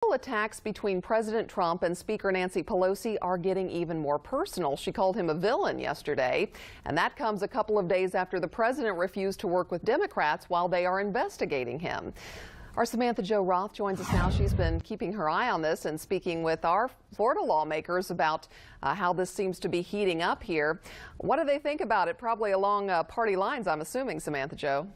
Attacks between President Trump and Speaker Nancy Pelosi are getting even more personal. She called him a villain yesterday, and that comes a couple of days after the president refused to work with Democrats while they are investigating him. Our Samantha-Jo Roth joins us now. She's been keeping her eye on this and speaking with our Florida lawmakers about how this seems to be heating up here. What do they think about it? Probably along party lines, I'm assuming, Samantha-Jo.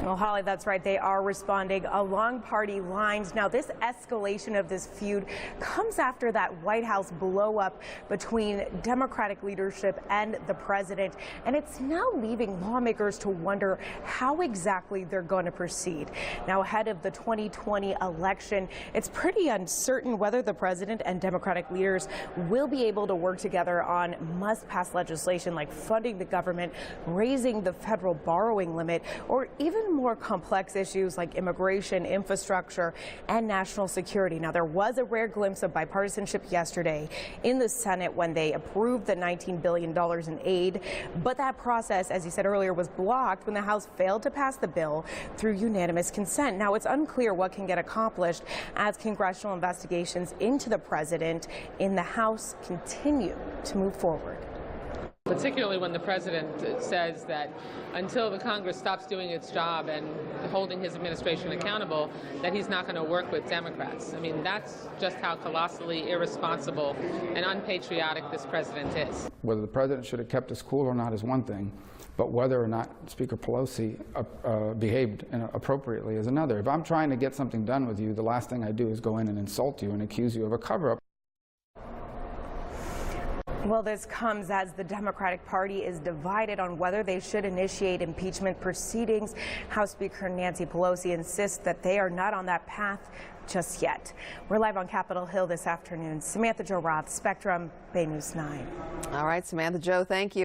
Well, Holly, that's right. They are responding along party lines. Now, this escalation of this feud comes after that White House blow up between Democratic leadership and the president. And it's now leaving lawmakers to wonder how exactly they're going to proceed. Now, ahead of the 2020 election, it's pretty uncertain whether the president and Democratic leaders will be able to work together on must-pass legislation like funding the government, raising the federal borrowing limit, or even more complex issues like immigration, infrastructure, and national security. Now, there was a rare glimpse of bipartisanship yesterday in the Senate when they approved the $19 billion in aid, but that process, as you said earlier, was blocked when the House failed to pass the bill through unanimous consent. Now, it's unclear what can get accomplished as congressional investigations into the president in the House continue to move forward. Particularly when the president says that until the Congress stops doing its job and holding his administration accountable, that he's not going to work with Democrats. I mean, that's just how colossally irresponsible and unpatriotic this president is. Whether the president should have kept his cool or not is one thing, but whether or not Speaker Pelosi behaved appropriately is another. If I'm trying to get something done with you, the last thing I do is go in and insult you and accuse you of a cover-up. Well, this comes as the Democratic Party is divided on whether they should initiate impeachment proceedings. House Speaker Nancy Pelosi insists that they are not on that path just yet. We're live on Capitol Hill this afternoon. Samantha-Jo Roth, Spectrum, BN9. All right, Samantha-Jo, thank you.